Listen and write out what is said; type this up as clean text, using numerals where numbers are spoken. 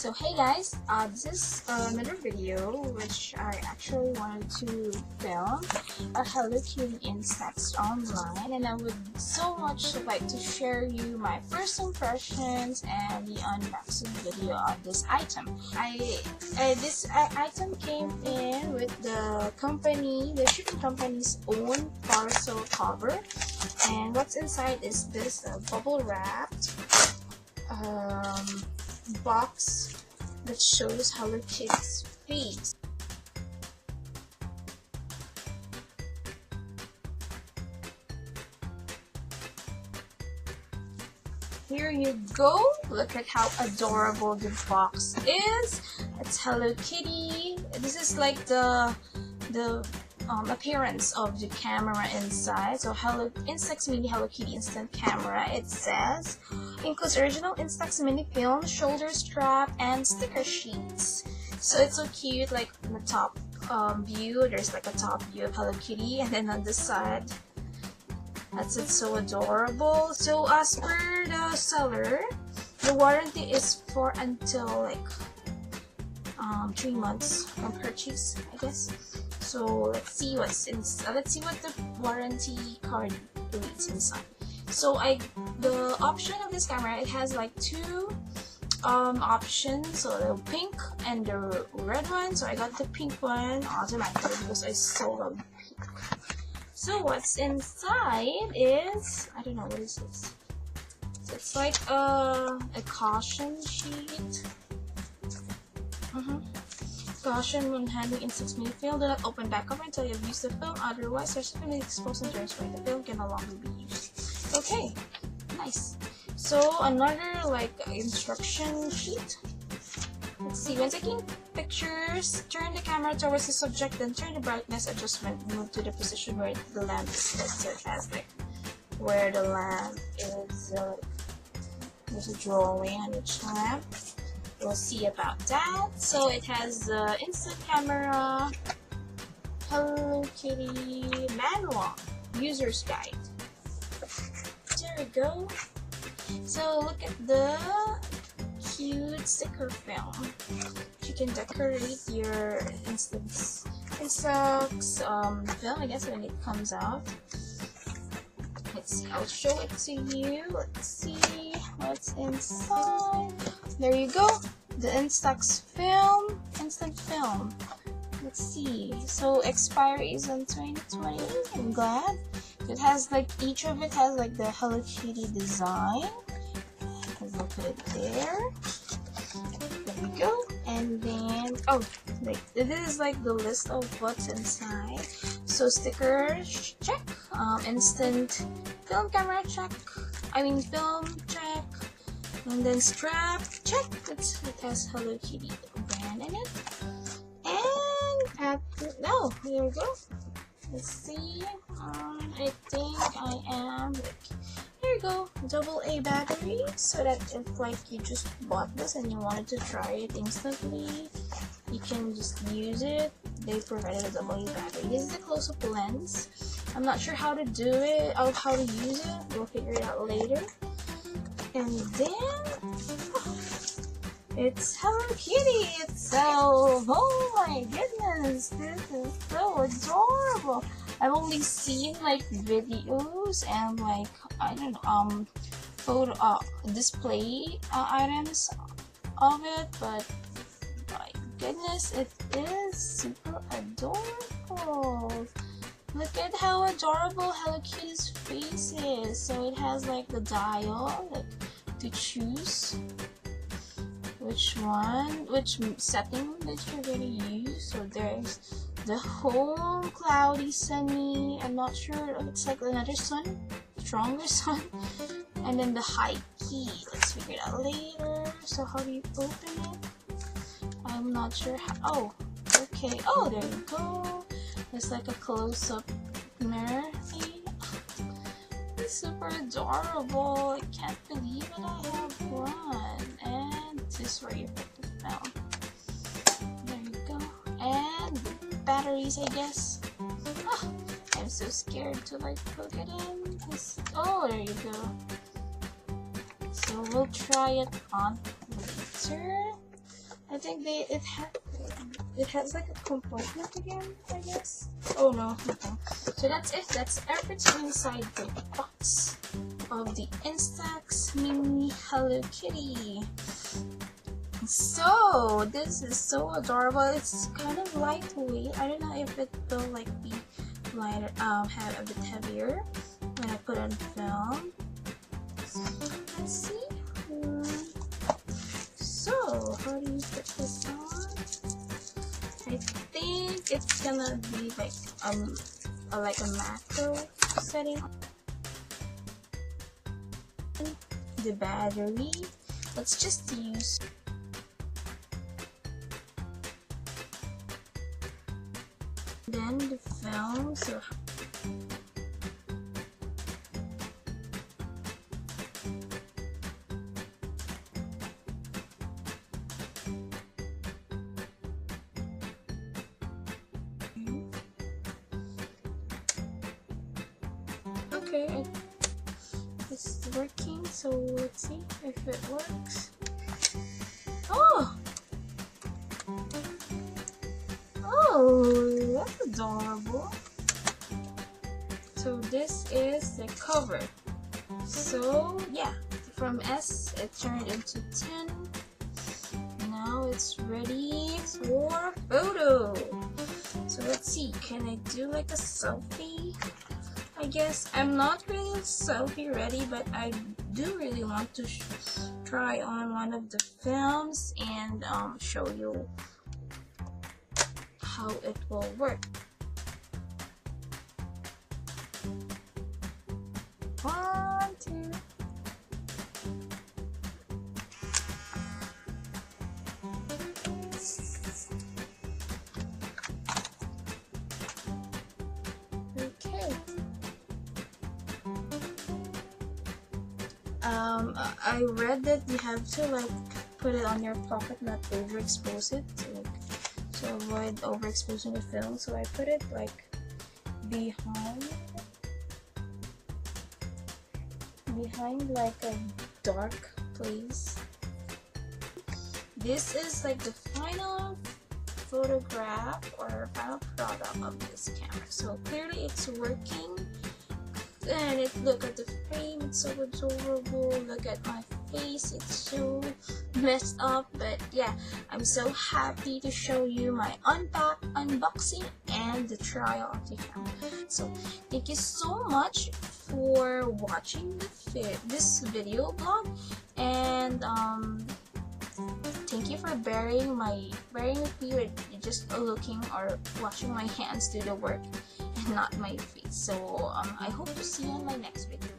So hey guys, this is another video which I actually wanted to film a Hello Kitty Instax online, and I would so much like to share you my first impressions and the unboxing video of this item. This item came in with the shipping company's own parcel cover, and what's inside is this bubble wrapped box that shows Hello Kitty's face. Here you go. Look at how adorable the box is. It's Hello Kitty. This is like the appearance of the camera inside. So Instax Mini Hello Kitty Instant Camera, it says. Includes original Instax mini film, shoulder strap, and sticker sheets. So it's so cute. Like in the top view, there's like a top view of Hello Kitty, and then on the side, it's so adorable. So as per the seller, the warranty is for until like 3 months from purchase, I guess. So let's see what the warranty card reads inside. So the option of this camera, it has like two options, so the pink and the red one. So I got the pink one automatically because I so love pink. So what's inside is, I don't know, what is this? So it's like a caution sheet. Caution when handling Instax mini film: do not open back cover until you have used the film, otherwise there's something exposed and transferred. The film can no longer be used. Okay, nice. So another like instruction sheet. Let's see. When taking pictures, turn the camera towards the subject, then turn the brightness adjustment. Move to the position where the lamp is set. So it has like where the lamp is. There's a drawing on each lamp. We'll see about that. So it has the instant camera, Hello Kitty manual, user's guide. There we go. So look at the cute sticker film. You can decorate your Instax film, I guess, when it comes out. Let's see, I'll show it to you. Let's see what's inside. There you go, the Instax film, instant film. Let's see. So expiry is on 2020. I'm glad. It has like, each of it has like the Hello Kitty design. I'll put it there. There we go. And then, oh, like this is like the list of what's inside. So stickers, check. Instant film camera, check. Film, check. And then strap, check. It has Hello Kitty brand in it. And here we go. Let's see. I think I am. Here you go. AA battery, so that if like you just bought this and you wanted to try it instantly, you can just use it. They provided a AA battery. This is a close-up lens. I'm not sure how to do it, or how to use it. We'll figure it out later. And then it's Hello Kitty itself. Oh my goodness, this is so adorable. I've only seen like videos and like, I don't know, photo display items of it, but my goodness, it is super adorable. Look at how adorable Hello Kitty's face is. So it has like the dial, like to choose which setting that you're gonna use. So there's the home, cloudy, sunny. I'm not sure. It's like another sun, stronger sun. And then the high key. Let's figure it out later. So how do you open it? I'm not sure how. Oh, okay. Oh, there you go. It's like a close-up mirror thing. It's super adorable. I can't believe it. I have one. And this is where you put the film. There you go. And batteries, I guess. I'm so scared to like plug it in. Oh, there you go. So we'll try it on later. I think it has like a compartment again, I guess. Oh no, nothing. So that's it. That's everything inside the box of the Instax Mini Hello Kitty. So this is so adorable. It's kind of lightweight. I don't know if it will like be lighter, have a bit heavier when I put on film. Let's see. So how do you put this on? I think it's gonna be like a macro setting. The battery. Let's just use. Then the film. So okay, it's working. So let's see if it works. Oh! Oh, that's adorable. So this is the cover. So yeah, from S it turned into 10. Now it's ready for photo. So let's see, can I do like a selfie? I guess I'm not really selfie ready, but I do really want to try on one of the films and show you how it will work. 1, 2. Okay. I read that you have to like put it on your pocket, not overexpose it, to avoid overexposing the film. So I put it like behind like a dark place. This is like the final photograph or final product of this camera. So clearly it's working. And look at the frame, it's so adorable. Look at my face, it's so messed up, but yeah, I'm so happy to show you my unboxing and the trial of the camera. So thank you so much for watching this video blog, and thank you for bearing with me with just looking or watching my hands do the work and not my face. So I hope to see you in my next video.